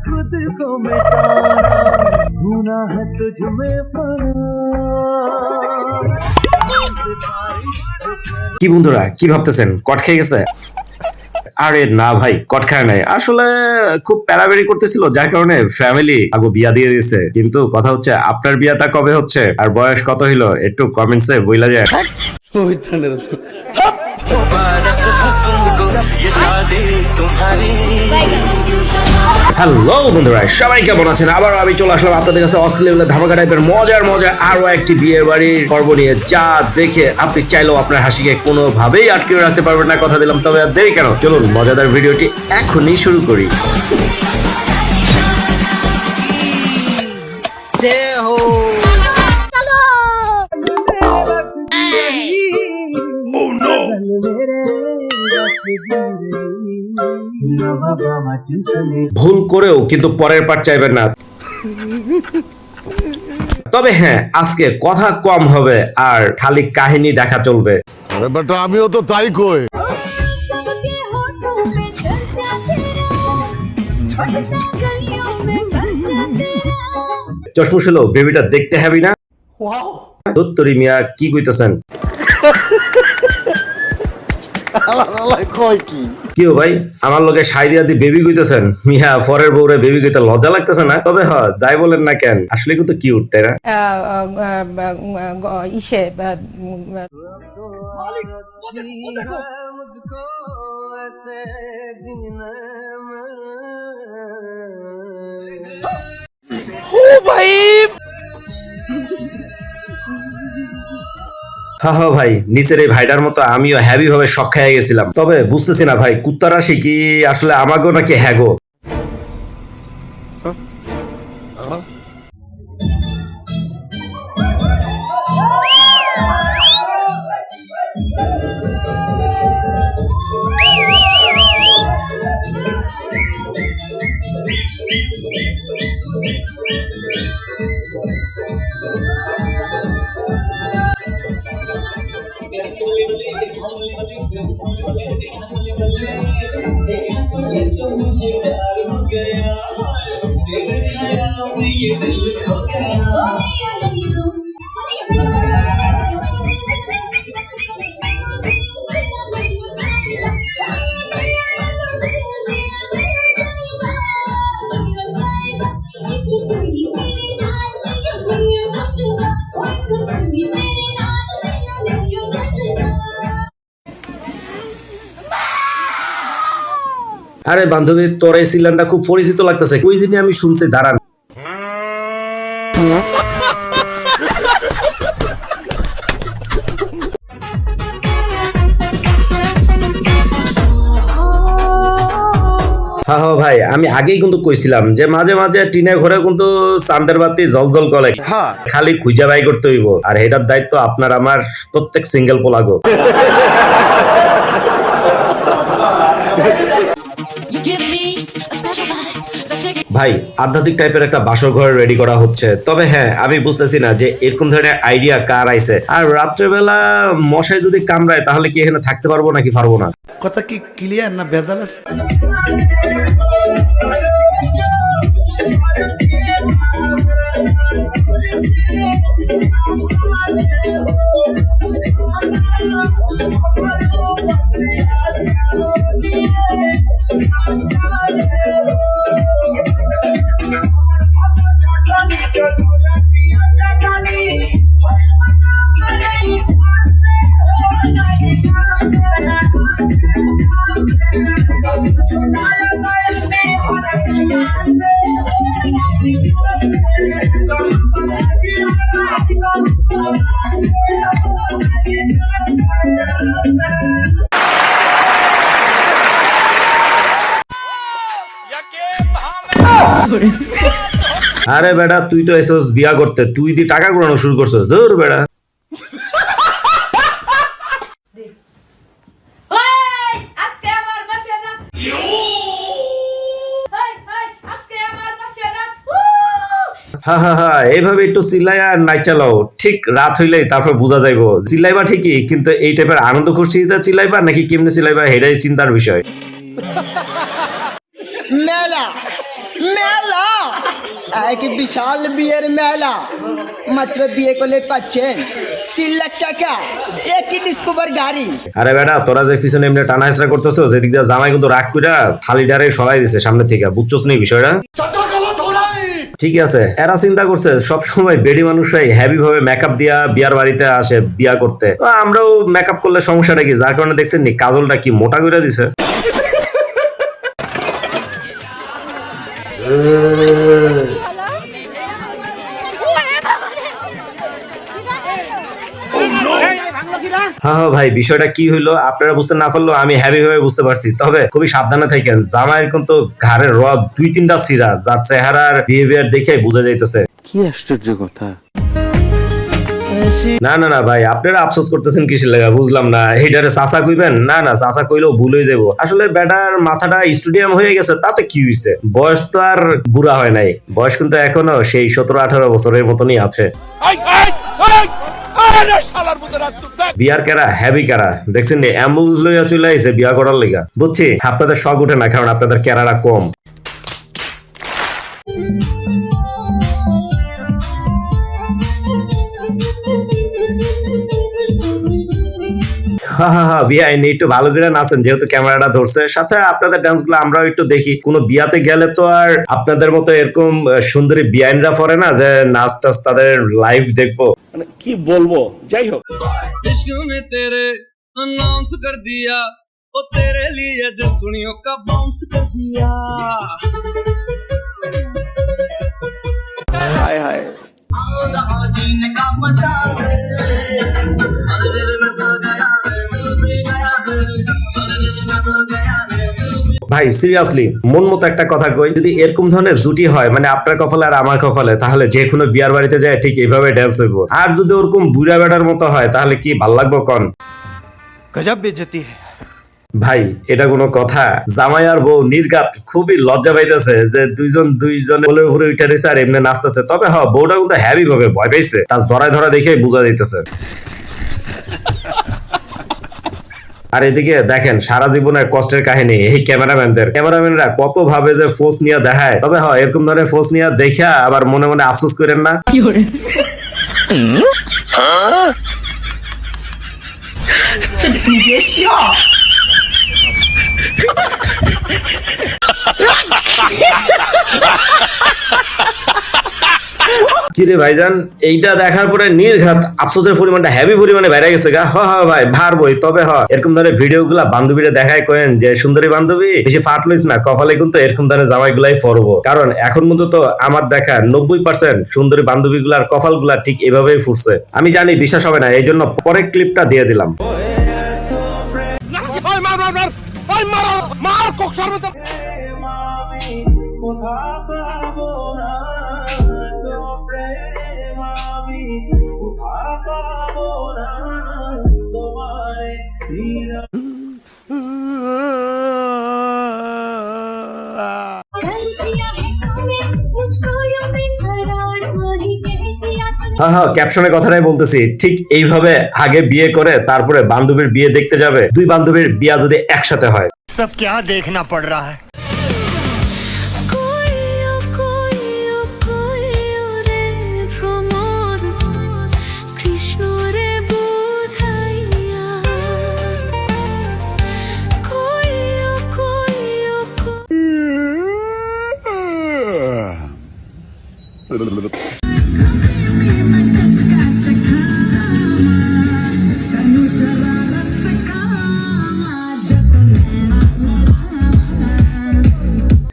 खुद को मिटाना भूना है तुझ में কি বন্ধুরা কি ভাবতেছেন কট খেয়ে গেছে? আরে না ভাই কট খায় নাই, আসলে খুব প্যারাবেরি করতেছিল যার কারণে ফ্যামিলি আগে বিয়া দিয়ে দিয়েছে। কিন্তু কথা হচ্ছে আপনার বিয়াটা কবে হচ্ছে আর বয়স কত হইলো একটু কমেন্টসে বইলা যায়। হ্যালো বন্ধুরা, সবাই কেমন আছেন? আবারও আমি চলে আসলাম আপনাদের কাছে অস্ট্রেলিয়া লেভেলের ধামাকা টাইপের মজার আরো একটি বিয়ের বাড়ির পর্ব নিয়ে, যা দেখে আপনি চাইলেও আপনার হাসিকে কোনোভাবেই আটকে রাখতে পারবেন না। কথা দিলাম, তবে আর দেরি কেন, চলুন মজাদার ভিডিওটি এখনই শুরু করি। ভুল করেও কিন্তু পরের পার্ট চাইবেন না। তবে হ্যাঁ, আজকে কথা কম হবে আর খালি কাহিনী দেখা চলবে। আমিও তো তাই কই। চশমা ছিল বেবিটা দেখতে হ্যাবি না? দত্তরি মিয়া কি কইতেছেন? কিও ভাই আমার লগে সাই দিয়া দিয়ে বেবি কইতেছেন? মিয়া ফরের বউরে বেবি কইতে লজ্জা লাগতেছে না? তবে হ্যাঁ যাই বলেন না কেন, আসলে কিন্তু কিউট তাই না? ইসে হ্যাঁ ভাই, নিচের এই ভাইটার মতো আমিও হ্যাভি ভাবে শখ খেয়ে গেছিলাম। তবে বুঝতেছি না ভাই, কুত্তা রাশি কি আসলে আমাগো নাকি হ্যাগো? আরে বান্ধবী, তোর এই সিলানটা খুব পরিচিত লাগতেছে, কই জানি আমি শুনছি, দাঁড়ান। হ্যাঁ ভাই, আমি আগেই কিন্তু কইছিলাম যে মাঝে মাঝে টিনের ঘরে কিন্তু চান্দের বাতি জল করে, খালি খুঁজা বাই করতে হইব, আর এটার দায়িত্ব আপনার আমার প্রত্যেক সিঙ্গেল পোলাগো। ভাই আধ্যাত্মিক টাইপের একটা বাসর ঘর রেডি করা হচ্ছে। তবে হ্যাঁ, আমি বুঝতেছি না যে এরকম ধরনের আইডিয়া কার আইছে, আর রাত্রেবেলা মশাই যদি কামড়ায় তাহলে কি এখানে থাকতে পারবো নাকি পারবো না? কথা কি ক্লিয়ার না ভেজাল আছে? আরে বেটা, তুই তো এসেছিস বিয়া করতে, তুই দি টাকা গুড়ানো শুরু করছিস। ধুর বেটা। এইভাবে একটু চিল্লাইয়া নাই চালাও, ঠিক রাত হইলেই তারপর বোঝা যাইবো চিল্লাইবা ঠিকই, কিন্তু এই টাইপের আনন্দ খুশিতে চিল্লাইবা নাকি কেমনে চিল্লাইবা, এটাই চিন্তার বিষয়। মেলা মেলা এক বিশাল বিয়ের মেলা মাত্র বিয়ে করলে পাচ্ছেন 3 লাখ টাকা একটি ডিসকভার গাড়ি। আরে বেটা তোরা যে পিছনে এমনি টানা হেসরা করতেছো যেদিক দিয়ে জামাই কিন্তু রাগ কইরা থালিটারে সরাই দিছে সামনে থেকে, বুঝছস নি বিষয়টা? ঠিক আছে, এরা চিন্তা করছে সব সময় বেডি মানুষরাই হেভি ভাবে মেকআপ দিয়া বিয়ার বাড়িতে আসে বিয়া করতে, তো আমরাও মেকআপ করলে সমস্যাটা কি? যার কারণে দেখছেন নি কাজলটা কি মোটা করে দিছে। হ্যাঁ হ্যাঁ ভাই, বিষয়টা কি হইলো আপনারা বুঝতে না পারলেও আমি হেভি ভাবে বুঝতে পারছি। তবে খুবই সাবধানে থাকেন, জামাইয়ের কিন্তু ঘাড়ের রড 2-3টা সিরা, যার চেহারার বিহেভিয়ার দেখে বোঝা যাইতেছে। কি আশ্চর্য কথা। না না না ভাই, আপনারা আফসোস করতেছেন কিসের লাগা বুঝলাম না। এইটারে চাচা কইবেন? না না, চাচা কইলেও ভুল হয়ে যাবো। আসলে বেটার মাথাটা স্টেডিয়াম হয়ে গেছে, তাতে কি হইছে? বয়স তো আর বুড়া হয় নাই, বয়স কিন্তু এখনো সেই 17-18 বছরের মতনই আছে। বিয়ার কারা হেভি কারা দেখছেন নি, অ্যাম্বুলেন্স লইয়া চলে আইছে বিয়া করার লিগা। বুঝছি আপনাদের শখ উঠে না, কারণ আপনাদের ক্যারারা কম। বিয়াইনি একটু ভালো করে নাচেন, যেহেতু ক্যামেরাটা ধরছে। সাথে আপনাদের ডান্স গুলো আমরাও একটু দেখি। কোনো বিয়াতে গেলে তো আর আপনাদের মতো এরকম সুন্দরী বিয়াইনরা পড়ে না যে নাচ টাচ তাদের লাইভ দেখবো। মানে কি বলবো, যাই হোক। इश्क में तेरे अनाउंस कर दिया ओ तेरे लिए दिल दुनिया का बाउंस कर दिया हाय हाय जीने का मजा ভাই সিরিয়াসলি মন মতো একটা কথা কই, যদি এরকম ধরনের জুটি হয় মানে আপনার কপালে আর আমার কপালে, তাহলে যে কোনো বিয়ার বাড়িতে যায় ঠিক এইভাবে ড্যান্স হইব। আর যদি ওরকম বুড়া বেটার মতো হয় তাহলে কি ভাল লাগবো কন? गजब बेइज्जती है। ভাই এটা কোনো কথা? জামাই আর বউ নির্ঘাত খুবই লজ্জা পাইতেছে যে দুইজন কোলের উপরে উঠে রয়েছে আর এমনি নাচতেছে। তবে হ্যাঁ, বউটা কিন্তু হ্যাভি ভাবে ভয় পাইছে, তার ধরা ধরা দেখে বোঝা যাইতেছে। আর এদিকে দেখেন সারা জীবনের কষ্টের কাহিনী এই ক্যামেরাম্যানরা কত ভাবে যে ফোর্স নিয়ে দেখায়। তবে হ্যাঁ, এরকম ধরনের ফোর্স নিয়ে দেখা আবার মনে মনে আফসোস করেন না। কিরে ভাইজান, এইটা দেখার পরে নির্ঘাত আফসোসের পরিমাণটা হেভি পরিমাণে বেড়ে গেছে গা। ভাই ভারবই। তবে এরকম ধরনের ভিডিও গুলা বান্ধবীরা দেখায় করেন যে সুন্দরী বান্ধবী বেশি ফাট লইস না, কপালে কিন্তু এরকম ধরনের জামাই গুলাই পরবো। কারণ এখন মতো তো আমার দেখা 90% সুন্দরী বান্ধবী গুলার কপাল গুলা ঠিক এভাবেই ফুটছে। আমি জানি বিশ্বাস হবে না, এই জন্য পরের ক্লিপটা দিয়ে দিলাম। হ্যাঁ, ক্যাপশনের কথাটাই বলতেছি। ঠিক এইভাবে আগে বিয়ে করে তারপরে বান্ধবীর বিয়ে দেখতে যাবে। দুই বান্ধবীর বিয়া যদি একসাথে হয়। सब क्या देखना पड़ रहा है।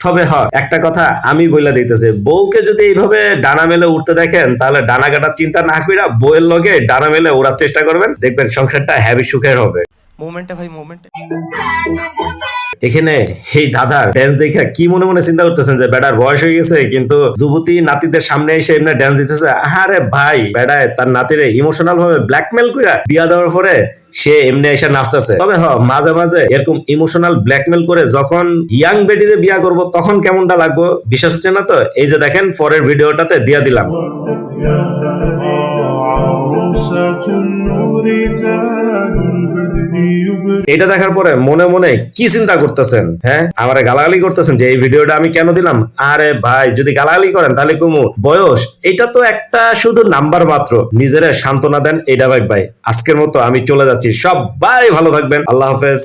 তবে একটা কথা আমি বইলা দিতেছি, বউকে যদি এইভাবে ডানা মেলে উঠতে দেখেন তাহলে ডানা কাটার চিন্তা না কইরা বউয়ের লগে ডানা মেলে ওড়ার চেষ্টা করবেন, দেখবেন সংসারটা হ্যাভি সুখের হবে। मोमेंट है भाई, मोमेंट है। এখানে এই দাদার ড্যান্স দেখে কি মনে মনে চিন্তা করতেছেন যে বেটার বয়স হয়ে গেছে কিন্তু যুবতী নাতিদের সামনে এসে এমনি ড্যান্স দিতেছে? আরে ভাই, বেটায় তার নাতিরে ইমোশনাল ভাবে ব্ল্যাকমেল কইরা বিয়া দেওয়ার পরে সে এমনি এসে নাচতেছে। তবে মাঝে মাঝে এরকম ইমোশনাল ব্ল্যাকমেল করে যখন ইয়াং বেটিরে বিয়া করব তখন কেমনটা লাগবো বিশ্বাস হচ্ছে না তো? এই যে দেখেন পরের ভিডিওটাতে দিয়া দিলাম। এটা দেখার পরে মনে মনে কি চিন্তা করতেছেন? হ্যাঁ, আমারে গালাগালি করতেছেন যে এই ভিডিওটা আমি কেন দিলাম? আরে ভাই, যদি গালাগালি করেন তাহলে কুমু বয়স, এটা তো একটা শুধু নাম্বার মাত্র। নিজেরা সান্ত্বনা দেন, এটা ভাই। আজকের মতো আমি চলে যাচ্ছি, সবাই ভালো থাকবেন, আল্লাহ হাফেজ।